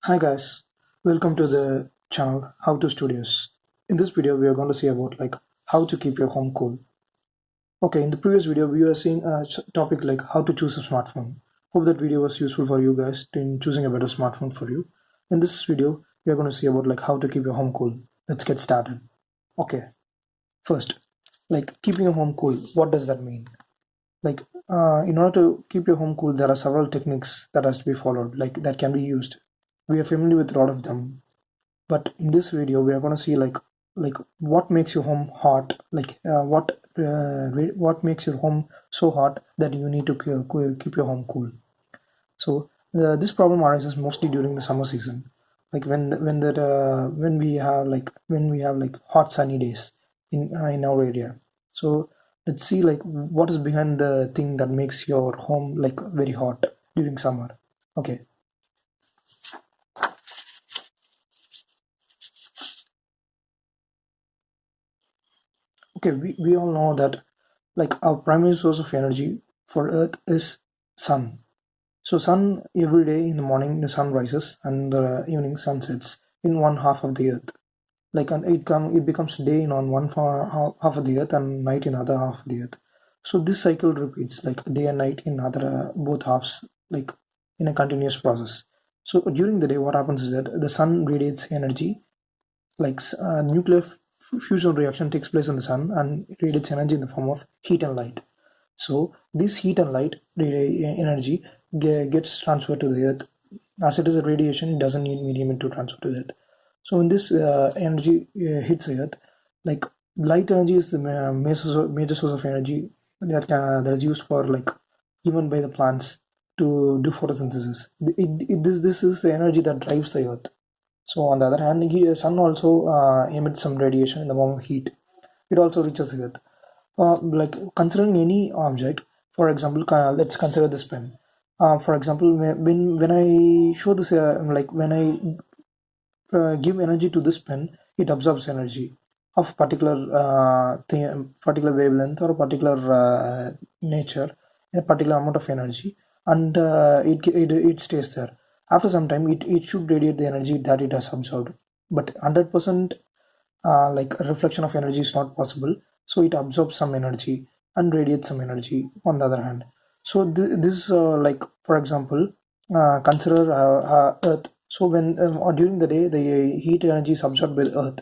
Hi guys, welcome to the channel How to Studios. In this video, we are going to see about how to keep your home cool. Okay, in the previous video, we were seeing a topic like how to choose a smartphone. Hope that video was useful for you guys in choosing a better smartphone for you. In this video, we are going to see about how to keep your home cool. Let's get started. Okay, first, keeping your home cool. What does that mean? Like, in order to keep your home cool, there are several techniques that has to be followed. That can be used. We are familiar with a lot of them, but in this video we are going to see what makes your home hot, what makes your home so hot that you need to keep your home cool. So this problem arises mostly during the summer season, when we have hot sunny days in our area. So let's see what is behind the thing that makes your home very hot during summer. Okay. Okay, we all know that our primary source of energy for Earth is sun. So sun, every day in the morning the sun rises and the evening sun sets in one half of the Earth. And it becomes day in on half of the Earth and night in other half of the Earth. So this cycle repeats like day and night in other both halves, in a continuous process. So during the day, what happens is that the sun radiates energy, nuclear fusion reaction takes place in the sun and it radiates energy in the form of heat and light. So this heat and light energy gets transferred to the earth. As it is a radiation, it doesn't need medium to transfer to the earth. So when this energy hits the earth, like light energy is the major source of energy that is used for even by the plants to do photosynthesis. This is the energy that drives the earth. So on the other hand, sun also emits some radiation in the form of heat. It also reaches the earth. Considering any object, for example, let's consider this pen. For example, when I show this, when I give energy to this pen, it absorbs energy of particular particular wavelength or particular nature, a particular amount of energy, and it stays there. After some time, it should radiate the energy that it has absorbed, but 100% a reflection of energy is not possible. So it absorbs some energy and radiates some energy on the other hand. So this for example, consider earth. So when or during the day the heat energy is absorbed by the earth,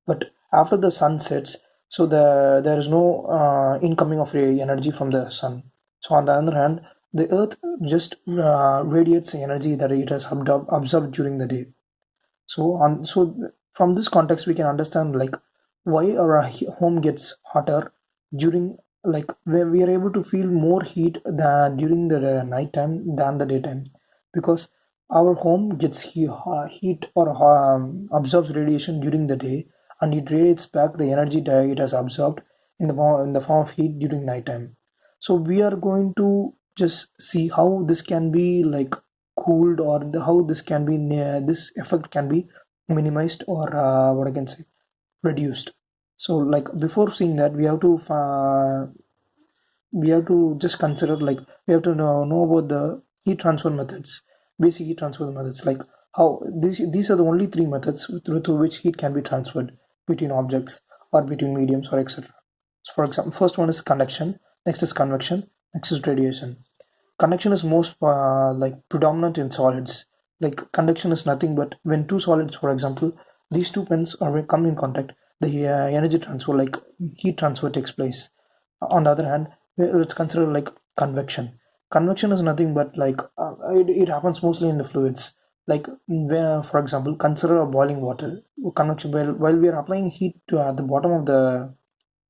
but after the sun sets, so there is no incoming of energy from the sun. So on the other hand, the earth just radiates the energy that it has absorbed during the day. So from this context, we can understand why our home gets hotter during, where we are able to feel more heat than during the night time than the daytime, because our home gets heat or absorbs radiation during the day, and it radiates back the energy that it has absorbed in the form of heat during nighttime. So we are going to just see how this can be cooled, or how this can be this effect can be minimized, or what I can say, reduced. So before seeing that, we have to just consider, we have to know about the heat transfer methods, basic heat transfer methods, how these are the only three methods through which heat can be transferred between objects or between mediums or etc. So for example, first one is conduction, next is convection, next is radiation. Conduction is most predominant in solids. Like conduction is nothing but when two solids, for example, these two pens are come in contact, the energy transfer, heat transfer, takes place. On the other hand, let's consider convection. Convection is nothing but it happens mostly in the fluids. Where, for example, consider a boiling water. Convection, while we are applying heat to at the bottom of the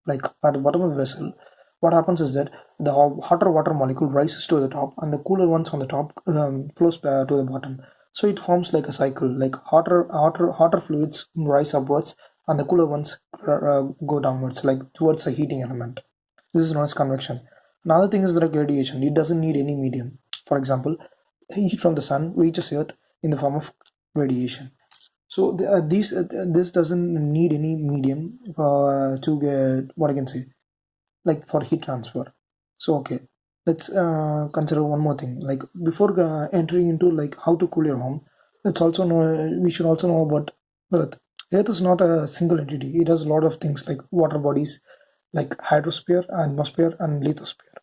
at the bottom of the vessel, what happens is that the hotter water molecule rises to the top and the cooler ones on the top flows to the bottom. So it forms like a cycle, like hotter fluids rise upwards and the cooler ones go downwards, like towards the heating element. This is known as convection. Another thing is like radiation. It doesn't need any medium. For example, heat from the sun reaches earth in the form of radiation. So this doesn't need any medium to get, what I can say, for heat transfer. So okay, let's consider one more thing. Before entering into how to cool your home, It's also know we should also know about Earth. Earth is not a single entity. It has a lot of things like water bodies, like hydrosphere, atmosphere, and lithosphere.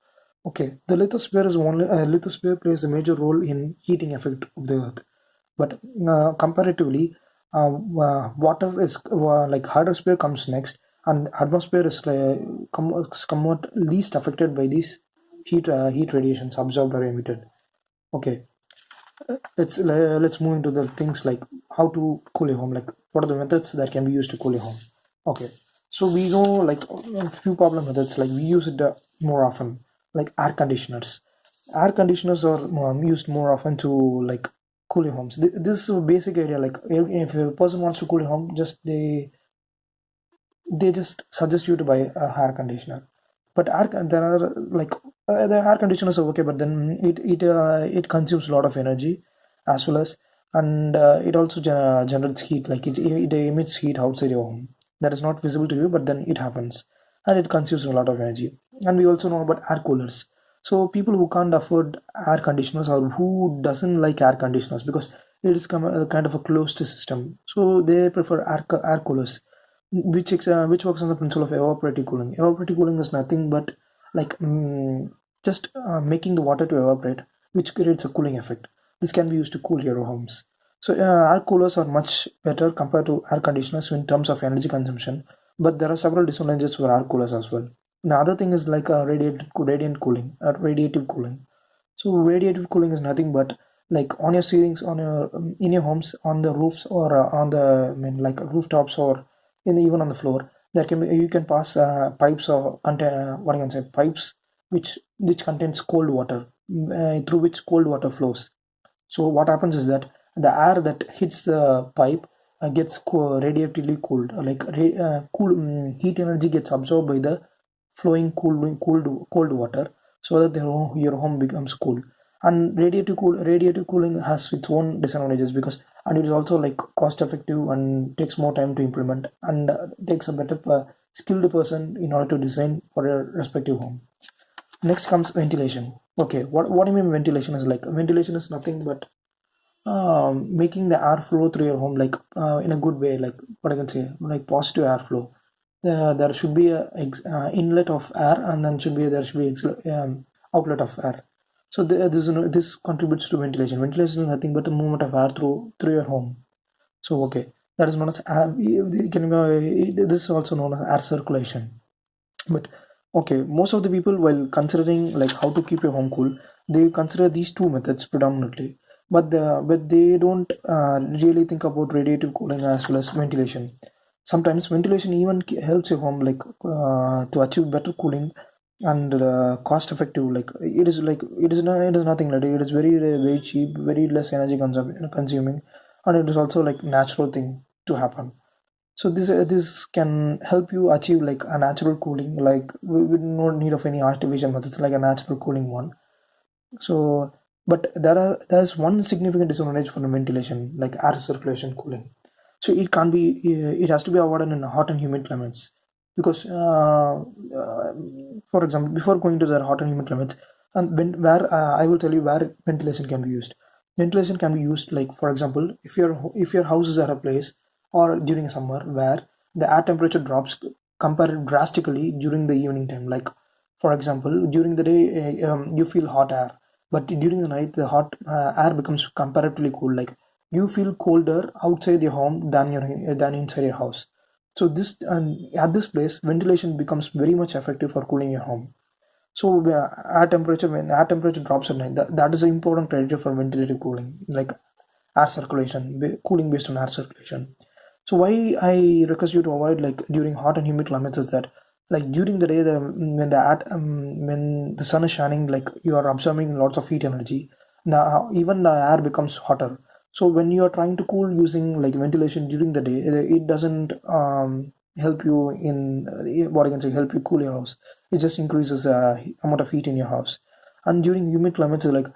Okay, the lithosphere is only lithosphere plays a major role in heating effect of the Earth, but comparatively, water is like hydrosphere comes next, and atmosphere is somewhat least affected by these heat radiations absorbed or emitted. Okay, let's move into the things like how to cool a home. Like what are the methods that can be used to cool a home? Okay, so we know like a few popular methods. Like we use it more often, like air conditioners. Air conditioners are used more often to like cool your homes. This is a basic idea. Like if a person wants to cool your home, just they just suggest you to buy a air conditioner. But there are like the air conditioners are okay, but then it consumes a lot of energy as well as, and it also generates heat. Like it emits heat outside your home that is not visible to you, but then it happens, and it consumes a lot of energy. And we also know about air coolers. So people who can't afford air conditioners or who doesn't like air conditioners because it is kind of a closed system, so they prefer air coolers, which works on the principle of evaporative cooling. Evaporative cooling is nothing but like just making the water to evaporate, which creates a cooling effect. This can be used to cool your homes. So air coolers are much better compared to air conditioners in terms of energy consumption, but there are several disadvantages for air coolers as well. The other thing is like radiative cooling. So radiative cooling is nothing but like on your ceilings, on your in your homes, on the roofs or on the I mean like rooftops or even on the floor. There can be you can pass pipes or contain what I can say pipes which contains cold water through which cold water flows. So what happens is that the air that hits the pipe gets radiatively cooled. Heat energy gets absorbed by the flowing cold water, so that your home becomes cool. And radiative cooling has its own disadvantages because and it is also like cost effective and takes more time to implement and takes a better skilled person in order to design for your respective home. Next comes ventilation. Okay, what I mean ventilation is like ventilation is nothing but making the airflow through your home like in a good way, like what I can say like positive airflow. There should be a inlet of air, and then there should be outlet of air. So this contributes to ventilation. Ventilation is nothing but a movement of air through your home. So okay, that is known as this is also known as air circulation. But okay, most of the people, while considering like how to keep your home cool, they consider these two methods predominantly. But they don't really think about radiative cooling as well as ventilation. Sometimes ventilation even helps your home to achieve better cooling and cost effective. Like it is nothing like it is very cheap, very less energy consuming, and it is also like natural thing to happen. So this can help you achieve like a natural cooling, like with no need of any artificial methods, like a natural cooling one. So, but there's one significant disadvantage for the ventilation, like air circulation cooling. So it can't be, it has to be avoided in hot and humid climates because, for example, before going to the hot and humid climates, where I will tell you where ventilation can be used. Ventilation can be used, like for example, if your house is at a place or during summer where the air temperature drops compared drastically during the evening time, like for example, during the day you feel hot air, but during the night the hot air becomes comparatively cool. Like you feel colder outside your home than inside your house. So this at this place, ventilation becomes very much effective for cooling your home. So air temperature when air temperature drops at night, that is an important criteria for ventilated cooling, like air circulation, cooling based on air circulation. So why I request you to avoid like during hot and humid climates is that like during the day when the sun is shining, like you are absorbing lots of heat energy. Now even the air becomes hotter. So when you are trying to cool using like ventilation during the day, it doesn't help you in what I can say help you cool your house. It just increases the amount of heat in your house. And during humid climates, like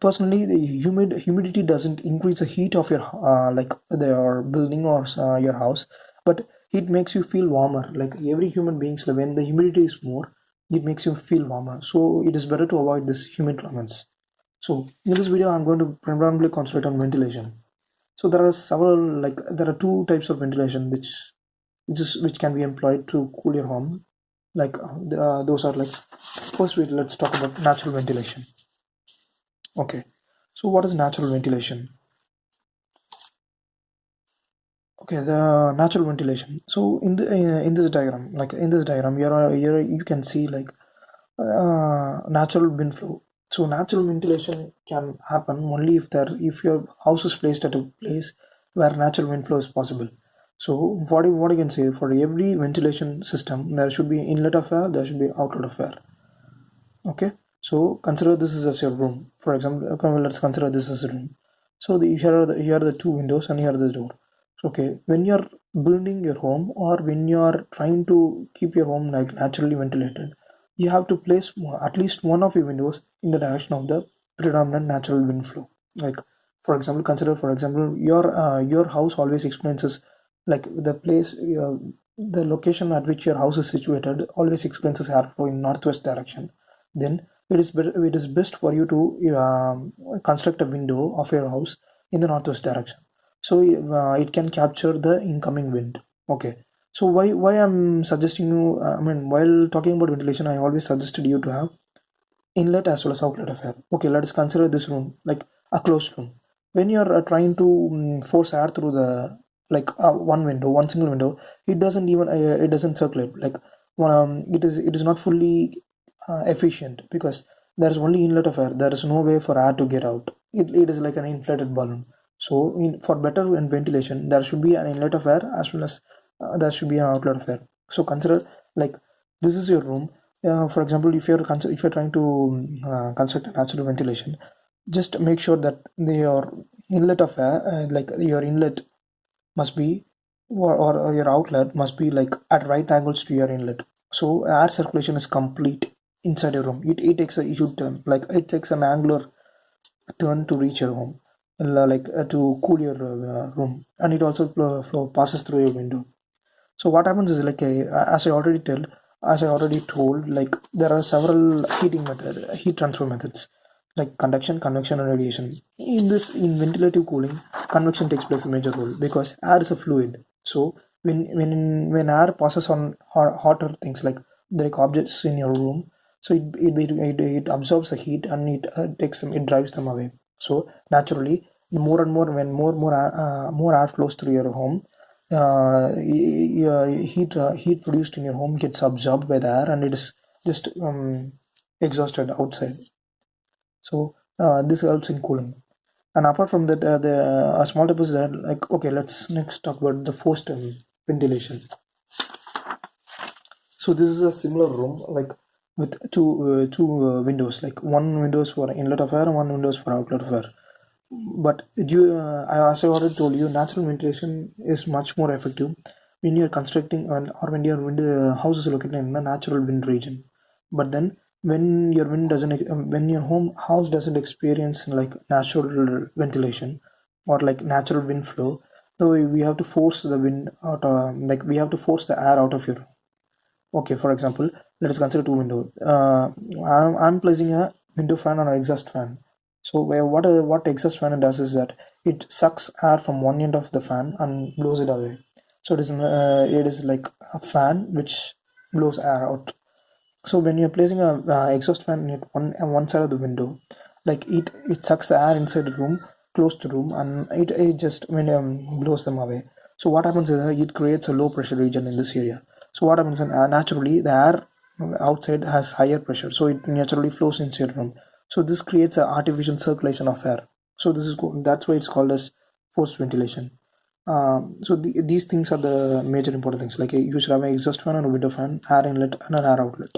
personally, the humidity doesn't increase the heat of your building or your house, but it makes you feel warmer. Like every human beings, like, when the humidity is more, it makes you feel warmer. So it is better to avoid this humid climates. So in this video, I'm going to primarily concentrate on ventilation. So there are several, like there are two types of ventilation which can be employed to cool your home. Like those are like first, let's talk about natural ventilation. Okay, so what is natural ventilation? Okay, the natural ventilation. So in this diagram, here you can see like natural wind flow. So natural ventilation can happen only if your house is placed at a place where natural wind flow is possible. So what you can say, for every ventilation system there should be inlet of air, there should be outlet of air. Okay, so consider this is as your room. For example, okay, well, let's consider this as a room. So here are the two windows and here are the door. Okay, when you're building your home or when you're trying to keep your home like naturally ventilated, you have to place at least one of your windows in the direction of the predominant natural wind flow. Like for example, consider for example your house always experiences like the location at which your house is situated always experiences airflow in northwest direction. Then it is best for you to construct a window of your house in the northwest direction, so it can capture the incoming wind. Okay, so why I'm suggesting you, I mean, while talking about ventilation, I always suggested you to have inlet as well as outlet of air. Okay, let us consider this room like a closed room. When you're trying to force air through the like one single window, it doesn't circulate. Like it is not fully efficient because there is only inlet of air. There is no way for air to get out. It is like an inflated balloon. So for better ventilation, there should be an inlet of air as well as there should be an outlet of air. So consider like this is your room. For example, if you're trying to construct a natural ventilation, just make sure that your inlet of air, like your inlet must be or your outlet must be like at right angles to your inlet. So air circulation is complete inside your room. It takes a huge turn, like it takes an angular turn to reach your home, to cool your room, and it also flow passes through your window. So what happens is like as I already told, like there are several heat transfer methods, like conduction, convection, and radiation. In ventilative cooling, convection takes place a major role because air is a fluid. So when air passes on hotter things like objects in your room, so it absorbs the heat and it drives them away. So naturally, more and more when more air flows through your home, heat produced in your home gets absorbed by the air and it is just exhausted outside. So this helps in cooling. And apart from that, the a small tip is that, like, okay, let's next talk about the forced ventilation. So this is a similar room, like with two windows, like one windows for inlet of air and one windows for outlet of air. But as I already told you, natural ventilation is much more effective when you're constructing or when your house is located in a natural wind region. But then when your home house doesn't experience like natural ventilation or like natural wind flow, so we have to force the wind out, like we have to force the air out of your. Okay, for example, let us consider two windows. I'm placing a window fan on an exhaust fan. So what exhaust fan does is that it sucks air from one end of the fan and blows it away. So it is like a fan which blows air out. So when you're placing a exhaust fan at one side of the window, like it sucks the air inside the room, close the room, and it just blows them away. So what happens is that it creates a low pressure region in this area. So what happens is naturally the air outside has higher pressure, so it naturally flows inside the room. So this creates an artificial circulation of air. So that's why it's called as forced ventilation. These things are the major important things. Like you should have an exhaust fan and a window fan, air inlet, and an air outlet.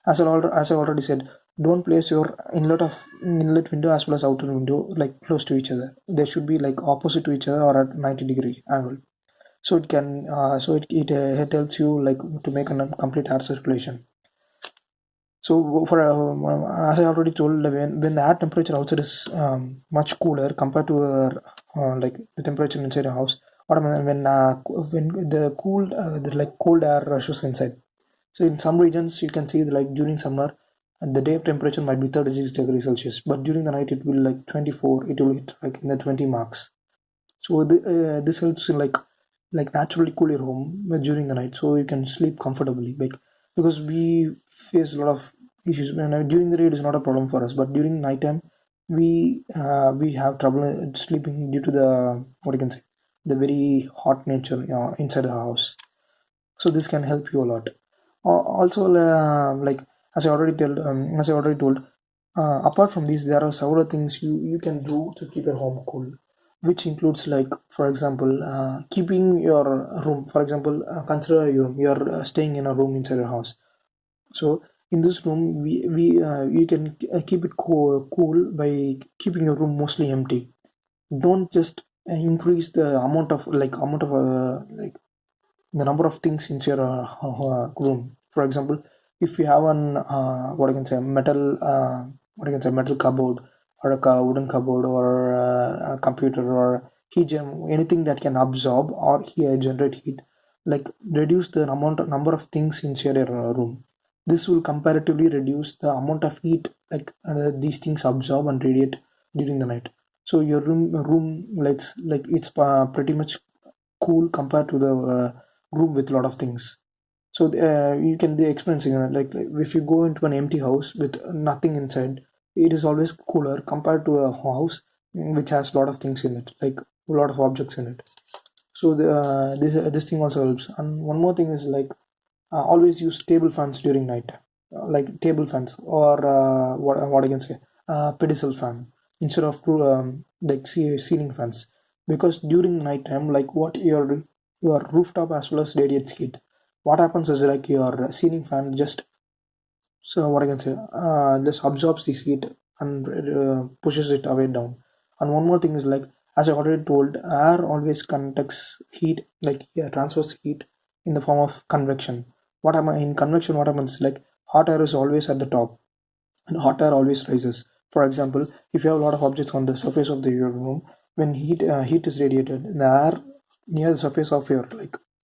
As I already said, don't place your inlet window as well as outer window like close to each other. They should be like opposite to each other or at 90-degree angle. So it helps you like to make a complete air circulation. So for as I already told, when the air temperature outside is much cooler compared to like the temperature inside a house, what I mean, when the like cold air rushes inside. So in some regions you can see like during summer, and the day temperature might be 36 degrees Celsius, but during the night it will like 24. It will hit like in the 20 marks. So this helps in like naturally cool your home during the night, so you can sleep comfortably. Like because we face a lot of issues. When during the day it is not a problem for us, but during nighttime we have trouble sleeping due to the what you can say the very hot nature inside the house. So this can help you a lot. Also, like as I already told, apart from these, there are several things you can do to keep your home cool, which includes like, for example, keeping your room. For example, consider you're staying in a room inside your house. So in this room, we you can keep it cool by keeping your room mostly empty. Don't just increase the amount of like the number of things in your room. For example, if you have an what I can say metal what I can say metal cupboard or a wooden cupboard or a computer or heat anything that can absorb or generate heat, like reduce the number of things inside your room. This will comparatively reduce the amount of heat like these things absorb and radiate during the night. So your room like it's pretty much cool compared to the room with a lot of things. So you can be experiencing like if you go into an empty house with nothing inside, it is always cooler compared to a house which has a lot of things in it, like a lot of objects in it. So this thing also helps. And one more thing is like always use table fans during night, like table fans or what I can say, pedestal fan instead of like ceiling fans, because during night time, like what your rooftop as well as radiates heat. What happens is like your ceiling fan just so what I can say, just absorbs this heat and pushes it away down. And one more thing is like, as I already told, air always conducts heat, like yeah, transfers heat in the form of convection. What am I in convection? What happens? Like hot air is always at the top, and hot air always rises. For example, if you have a lot of objects on the surface of your room, when heat is radiated, the air near the surface of your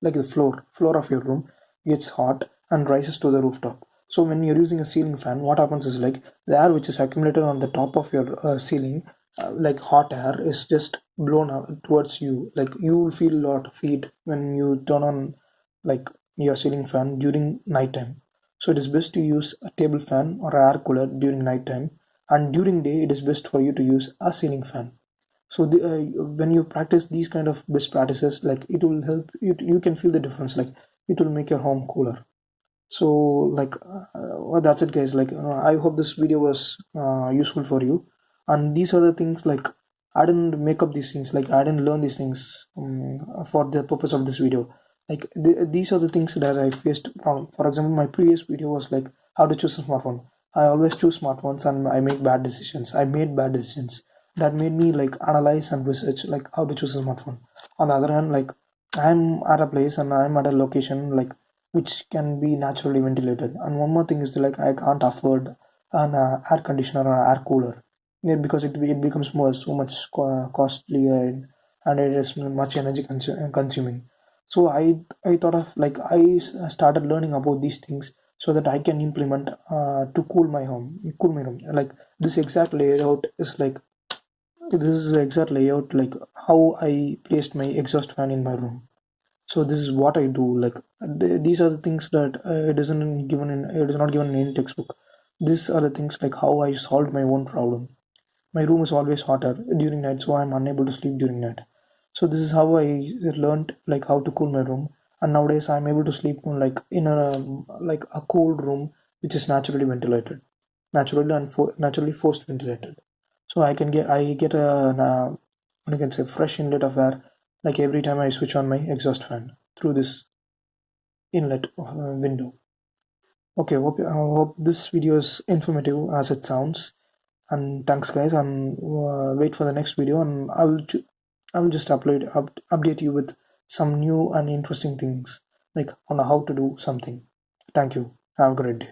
like the floor of your room gets hot and rises to the rooftop. So when you're using a ceiling fan, what happens is like the air which is accumulated on the top of your ceiling, like hot air, is just blown out towards you. Like you will feel a lot of heat when you turn on like your ceiling fan during nighttime. So it is best to use a table fan or air cooler during night time, and during day it is best for you to use a ceiling fan. So when you practice these kind of best practices, like it will help you can feel the difference. Like it will make your home cooler. So like well, that's it guys. Like I hope this video was useful for you. And these are the things like I didn't make up these things, like I didn't learn these things for the purpose of this video. Like these are the things that I faced from. For example, my previous video was like how to choose a smartphone. I always choose smartphones and I make bad decisions. I made bad decisions that made me like analyze and research like how to choose a smartphone. On the other hand, like I'm at a place and I'm at a location like which can be naturally ventilated. And one more thing is that, like I can't afford an air conditioner or air cooler, yeah, because it becomes so much costly, and it is much energy consuming. So I thought of like started learning about these things so that I can implement to cool my room. Like this exact layout is like this is the exact layout like how I placed my exhaust fan in my room. So this is what I do. Like these are the things that it is not given in any textbook. These are the things like how I solved my own problem. My room is always hotter during night, so I'm unable to sleep during night. So this is how I learned like how to cool my room. And nowadays I'm able to sleep like in a like a cold room which is naturally ventilated, naturally forced ventilated. So I get what I can say fresh inlet of air like every time I switch on my exhaust fan through this inlet window. Okay, hope this video is informative as it sounds. And thanks, guys. And wait for the next video, and I will just update you with some new and interesting things like on how to do something. Thank you. Have a great day.